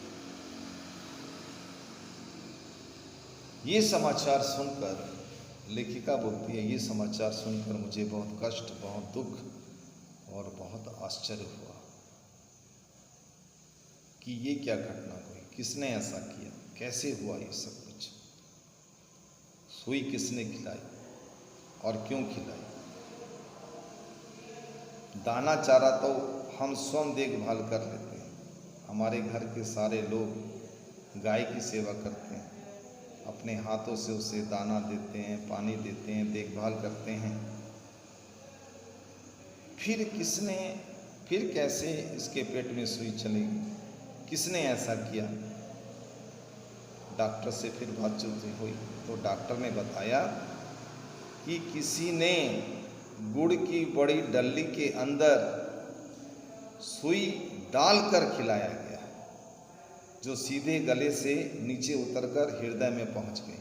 ये समाचार सुनकर लेखिका बोलती है, ये समाचार सुनकर मुझे बहुत कष्ट, बहुत दुख और बहुत आश्चर्य हुआ कि ये क्या घटना हुई, किसने ऐसा किया, कैसे हुआ ये सब कुछ, सुई किसने खिलाई और क्यों खिलाई। दाना चारा तो हम स्वयं देखभाल कर लेते हैं, हमारे घर के सारे लोग गाय की सेवा करते हैं, अपने हाथों से उसे दाना देते हैं, पानी देते हैं, देखभाल करते हैं। फिर कैसे इसके पेट में सुई चलेगी, किसने ऐसा किया। डॉक्टर से फिर बातचीत हुई तो डॉक्टर ने बताया कि किसी ने गुड़ की बड़ी डल्ली के अंदर सुई डालकर खिलाया गया, जो सीधे गले से नीचे उतरकर हृदय में पहुंच गई।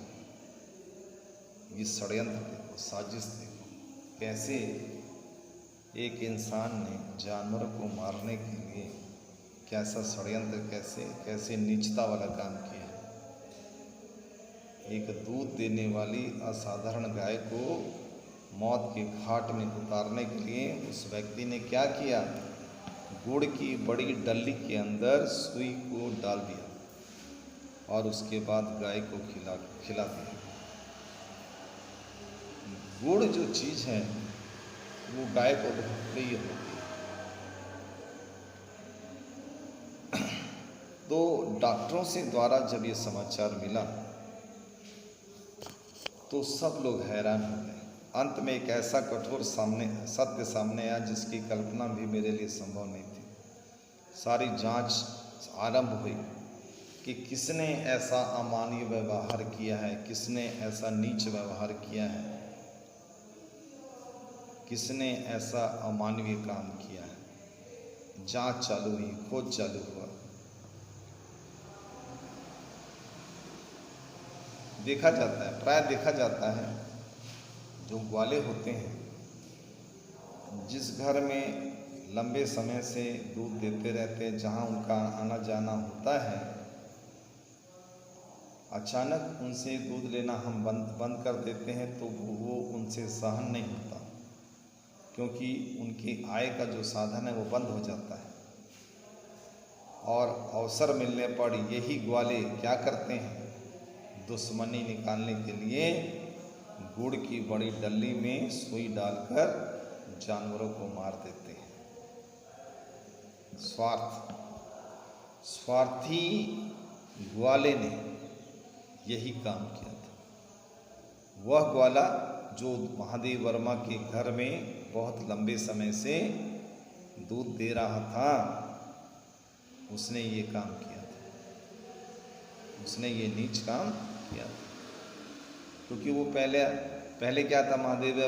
ये षड्यंत्र देखो, साजिश देखो, कैसे एक इंसान ने जानवर को मारने के लिए कैसा षड्यंत्र, कैसे नीचता वाला काम किया। एक दूध देने वाली असाधारण गाय को मौत के घाट में उतारने के लिए उस व्यक्ति ने क्या किया, गुड़ की बड़ी डल्ली के अंदर सुई को डाल दिया और उसके बाद गाय को खिला दिया। गुड़ जो चीज़ है वो गाय को बहुत प्रिय होती है। तो डॉक्टरों से द्वारा जब ये समाचार मिला तो सब लोग हैरान हो गए। अंत में एक ऐसा कठोर सत्य सामने आया जिसकी कल्पना भी मेरे लिए संभव नहीं थी। सारी जांच आरंभ हुई कि किसने ऐसा अमानवीय व्यवहार किया है, किसने ऐसा नीच व्यवहार किया है, किसने ऐसा अमानवीय काम किया है। जांच चालू हुई, खोज चालू हुआ। देखा जाता है, प्राय देखा जाता है, जो ग्वाले होते हैं, जिस घर में लंबे समय से दूध देते रहते हैं, जहाँ उनका आना जाना होता है, अचानक उनसे दूध लेना हम बंद कर देते हैं तो वो उनसे सहन नहीं होता, क्योंकि उनकी आय का जो साधन है वो बंद हो जाता है। और अवसर मिलने पर यही ग्वाले क्या करते हैं, दुश्मनी निकालने के लिए गुड़ की बड़ी डल्ली में सुई डालकर जानवरों को मार देते हैं। स्वार्थी ग्वाले ने यही काम किया था। वह ग्वाला जो महादेव वर्मा के घर में बहुत लंबे समय से दूध दे रहा था, उसने ये काम किया था, उसने ये नीच काम किया था। क्योंकि वो पहले क्या था, महादेव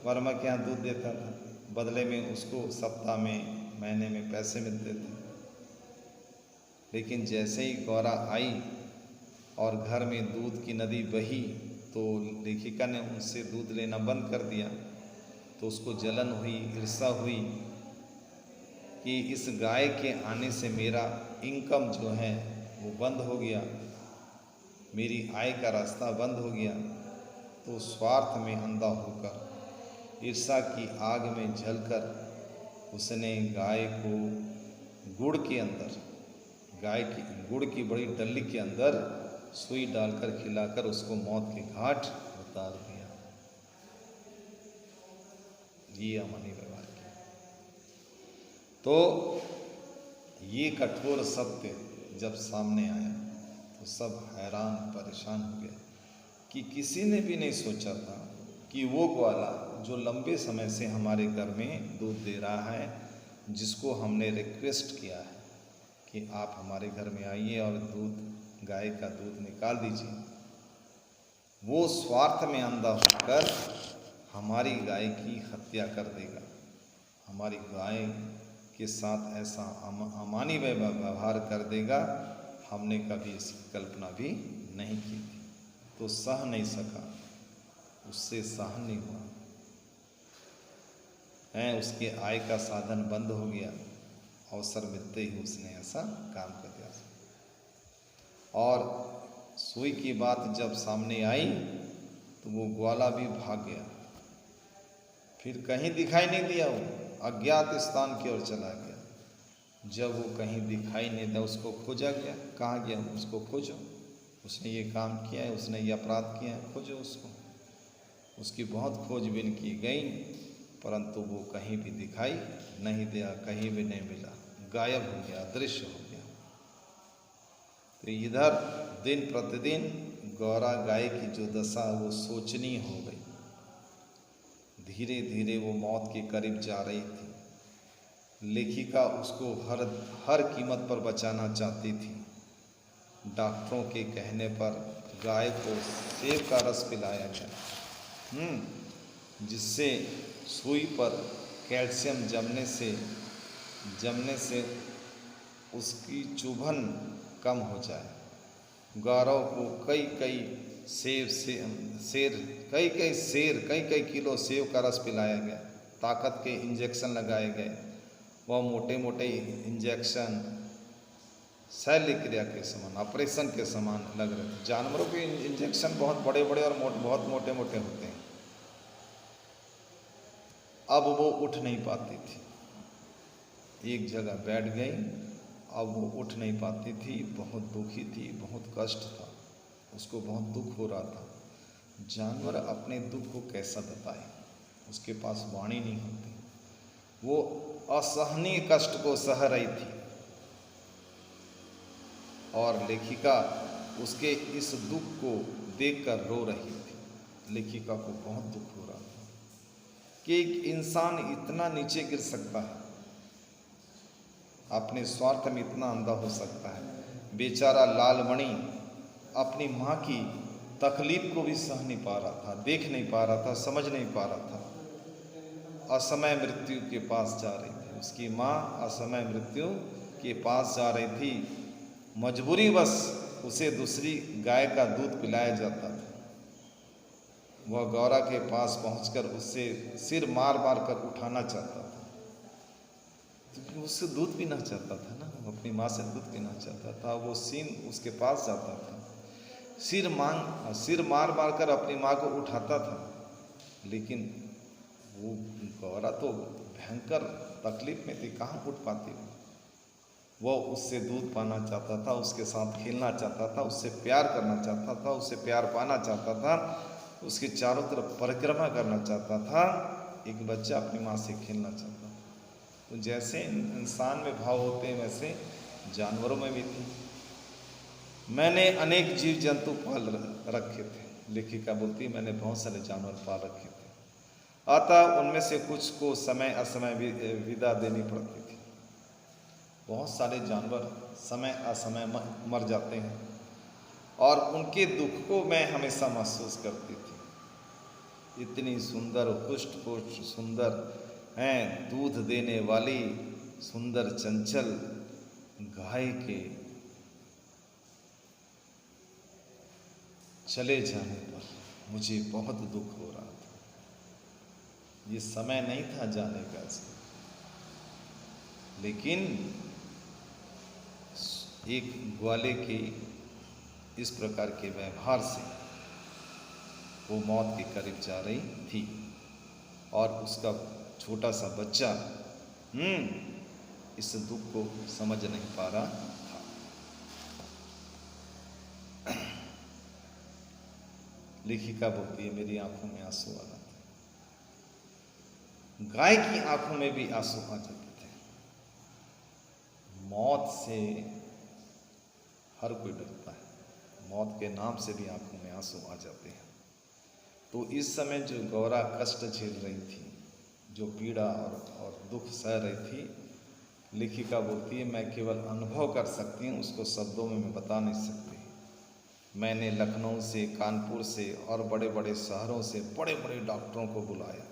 वर्मा के यहाँ दूध देता था, बदले में उसको सप्ताह में, महीने में पैसे मिलते थे। लेकिन जैसे ही गौरा आई और घर में दूध की नदी बही तो लेखिका ने उनसे दूध लेना बंद कर दिया। तो उसको जलन हुई, ईर्ष्या हुई कि इस गाय के आने से मेरा इनकम जो है वो बंद हो गया, मेरी आय का रास्ता बंद हो गया। तो स्वार्थ में अंधा होकर, ईर्ष्या की आग में जलकर उसने गाय को गुड़ की बड़ी डल्ली के अंदर सुई डालकर खिलाकर उसको मौत के घाट उतार दिया। ये अमानवीय व्यवहार किया। तो ये कठोर सत्य जब सामने आया तो सब हैरान परेशान हो गए कि किसी ने भी नहीं सोचा था कि वो ग्वाला जो लंबे समय से हमारे घर में दूध दे रहा है, जिसको हमने रिक्वेस्ट किया है कि आप हमारे घर में आइए और गाय का दूध निकाल दीजिए, वो स्वार्थ में अंधा होकर हमारी गाय की हत्या कर देगा, हमारी गाय के साथ ऐसा अमानवीय व्यवहार कर देगा, हमने कभी इसकी कल्पना भी नहीं की थी। तो सह नहीं सका, उससे सहन नहीं हुआ है, उसके आय का साधन बंद हो गया। अवसर मिलते ही उसने ऐसा काम कर दिया। और सुई की बात जब सामने आई तो वो ग्वाला भी भाग गया, फिर कहीं दिखाई नहीं दिया, वो अज्ञात स्थान की ओर चला गया। जब वो कहीं दिखाई नहीं दिया, उसको खोजा गया। कहाँ गया, उसको खोजो, उसने ये काम किया है, उसने ये अपराध किया है, खोजो उसको। उसकी बहुत खोजबीन की गई, परंतु वो कहीं भी दिखाई नहीं दिया, कहीं भी नहीं मिला, गायब हो गया, अदृश्य हो गया। तो इधर दिन प्रतिदिन गौरा गाय की जो दशा वो सोचनीय हो गई। धीरे धीरे वो मौत के करीब जा रही थी। लेखिका उसको हर कीमत पर बचाना चाहती थी। डॉक्टरों के कहने पर गाय को सेब का रस पिलाया गया, जिससे सुई पर कैल्शियम जमने से उसकी चुभन कम हो जाए। गौरव को कई कई किलो सेब का रस पिलाया गया, ताकत के इंजेक्शन लगाए गए। वह मोटे मोटे इंजेक्शन शल्य क्रिया के समान, ऑपरेशन के समान लग रहे थे। जानवरों के इंजेक्शन बहुत बड़े बड़े और बहुत मोटे मोटे होते हैं। अब वो उठ नहीं पाती थी, एक जगह बैठ गई। अब वो उठ नहीं पाती थी, बहुत दुखी थी, बहुत कष्ट था, उसको बहुत दुख हो रहा था। जानवर अपने दुख को कैसा बताए, उसके पास वाणी नहीं होती। वो असहनीय कष्ट को सह रही थी और लेखिका उसके इस दुख को देखकर रो रही थी। लेखिका को बहुत दुख हो रहा था कि एक इंसान इतना नीचे गिर सकता है, अपने स्वार्थ में इतना अंधा हो सकता है। बेचारा लालमणि अपनी माँ की तकलीफ को भी सह नहीं पा रहा था, देख नहीं पा रहा था, समझ नहीं पा रहा था। असमय मृत्यु के पास जा रही थी, उसकी माँ असमय मृत्यु के पास जा रही थी। मजबूरी बस उसे दूसरी गाय का दूध पिलाया जाता था। वह गौरा के पास पहुंचकर उससे सिर मार मार कर उठाना चाहता था, क्योंकि उससे दूध पीना चाहता था ना, वो अपनी माँ से दूध पीना चाहता था। वो सीन उसके पास जाता था, सिर मार मार कर अपनी माँ को उठाता था। लेकिन वो गौरा तो भयंकर तकलीफ में थी, कहाँ उठ पाती वो। वह उससे दूध पाना चाहता था, उसके साथ खेलना चाहता था, उससे प्यार करना चाहता था, उससे प्यार पाना चाहता था, उसके चारों तरफ परिक्रमा करना चाहता था। एक बच्चा अपनी माँ से खेलना चाहता था। तो जैसे इंसान में भाव होते हैं, वैसे जानवरों में भी थे। मैंने अनेक जीव जंतु पाल रखे थे, लेखिका बोलती, मैंने बहुत सारे जानवर पाल रखे थे। अतः उनमें से कुछ को समय असमय विदा देनी पड़ती थी। बहुत सारे जानवर समय असमय मर जाते हैं और उनके दुख को मैं हमेशा महसूस करती थी। इतनी सुंदर, पुष्ट पुष्ट सुंदर हैं, दूध देने वाली सुंदर चंचल गाय के चले जाने पर मुझे बहुत दुख हो रहा था। ये समय नहीं था जाने का इसका, लेकिन एक ग्वाले के इस प्रकार के व्यवहार से वो मौत के करीब जा रही थी और उसका छोटा सा बच्चा इस दुख को समझ नहीं पा रहा था। लेखिका बोलती है, मेरी आंखों में आंसू आ जाते, गाय की आंखों में भी आंसू आ जाते थे। मौत से हर कोई डरता है, मौत के नाम से भी आंखों में आंसू आ जाते हैं। तो इस समय जो गौरा कष्ट झेल रही थी, जो पीड़ा और दुख सह रही थी, लेखिका बोलती है, मैं केवल अनुभव कर सकती हूँ, उसको शब्दों में मैं बता नहीं सकती। मैंने लखनऊ से, कानपुर से और बड़े बड़े शहरों से बड़े बड़े डॉक्टरों को बुलाया।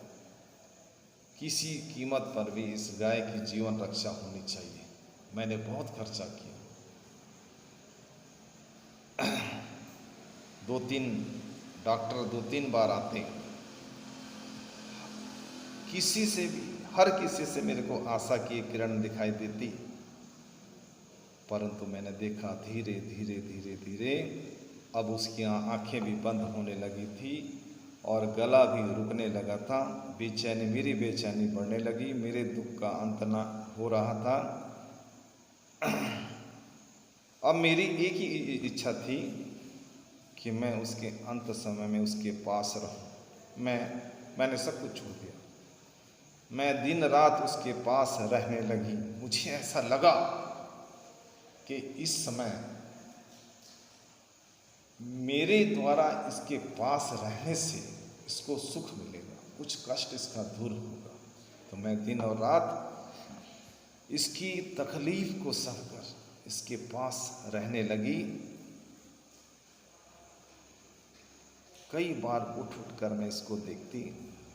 किसी कीमत पर भी इस गाय की जीवन रक्षा होनी चाहिए। मैंने बहुत खर्चा किया। 2-3 डॉक्टर 2-3 बार आते, किसी से भी, हर किसी से मेरे को आशा की किरण दिखाई देती, परंतु मैंने देखा धीरे धीरे धीरे धीरे अब उसकी आंखें भी बंद होने लगी थी और गला भी रुकने लगा था। बेचैनी, मेरी बेचैनी बढ़ने लगी, मेरे दुख का अंत न हो रहा था। अब मेरी एक ही इच्छा थी कि मैं उसके अंत समय में उसके पास रहूं। मैंने सब कुछ छोड़ दिया, मैं दिन रात उसके पास रहने लगी। मुझे ऐसा लगा कि इस समय मेरे द्वारा इसके पास रहने से इसको सुख मिलेगा, कुछ कष्ट इसका दूर होगा। तो मैं दिन और रात इसकी तकलीफ को सहकर इसके पास रहने लगी। कई बार उठ उठ कर मैं इसको देखती।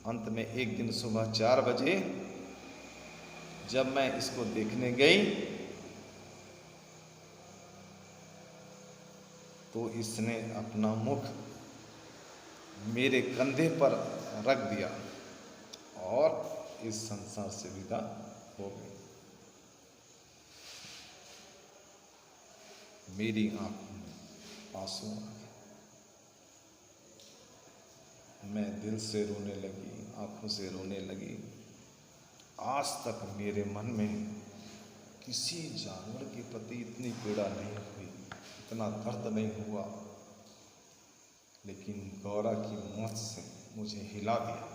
अंत में एक दिन सुबह 4 बजे जब मैं इसको देखने गई तो इसने अपना मुख मेरे कंधे पर रख दिया और इस संसार से विदा हो गई। मेरी आंखों में आंसू आ गए। मैं दिल से रोने लगी, आंखों से रोने लगी। आज तक मेरे मन में किसी जानवर के प्रति इतनी पीड़ा नहीं हुई, इतना दर्द नहीं हुआ, लेकिन गौरा की मौत से मुझे हिला दिया।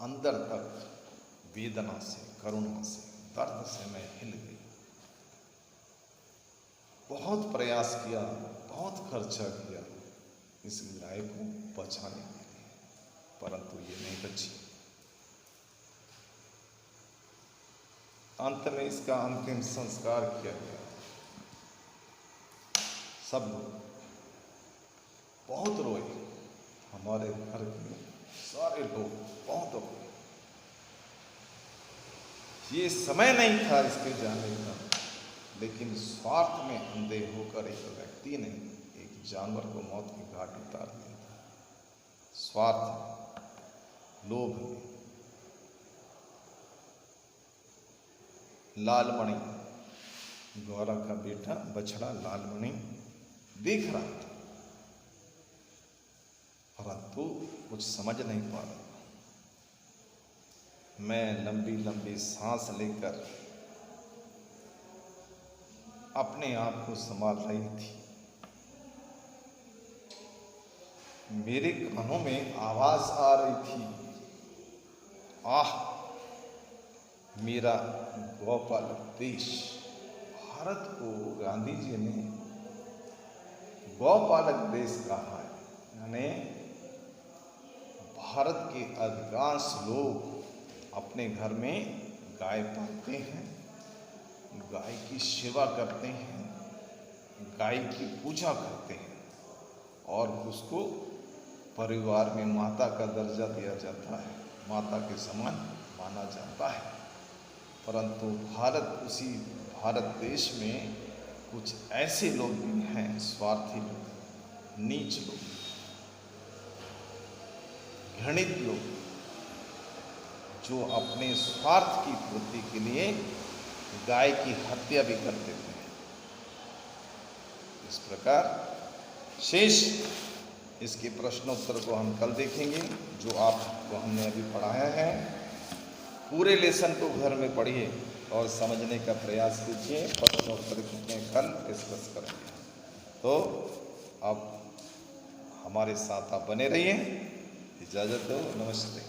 अंदर तक वेदना से, करुणा से, दर्द से मैं हिल गई। बहुत प्रयास किया, बहुत खर्चा किया इस गाय को बचाने के लिए, परंतु ये नहीं बची। अंत में इसका अंतिम संस्कार किया गया। सब लोग बहुत रोए, हमारे घर के सारे लोग बहुत रोए। ये समय नहीं था इसके जाने का, लेकिन स्वार्थ में अंधे होकर एक व्यक्ति ने एक जानवर को मौत की घाट उतार दिया था। स्वार्थ, लोभ में। लालमणि, गौरा का बेटा बछड़ा लालमणि देख रहा था, परंतु कुछ समझ नहीं पा रहा। मैं लंबी लंबी सांस लेकर अपने आप को संभाल रही थी। मेरे कानों में आवाज आ रही थी, आह, मेरा गौपालक देश। भारत को गांधी जी ने गौपालक देश कहा है, यानी भारत के अधिकांश लोग अपने घर में गाय पालते हैं, गाय की सेवा करते हैं, गाय की पूजा करते हैं और उसको परिवार में माता का दर्जा दिया जाता है, माता के समान माना जाता है। परंतु उसी भारत देश में कुछ ऐसे लोग भी हैं, स्वार्थी लोग, नीच लोग, घृणित लोग, जो अपने स्वार्थ की पूर्ति के लिए गाय की हत्या भी कर देते हैं। इस प्रकार शेष इसके प्रश्नोत्तर को हम कल देखेंगे, जो आपको हमने अभी पढ़ाया है। पूरे लेसन को घर में पढ़िए और समझने का प्रयास कीजिए। प्रश्नोत्तर कितने कल डिस्कस करेंगे। तो अब हमारे साथ आप बने रहिए। इजाज़त दो, नमस्ते।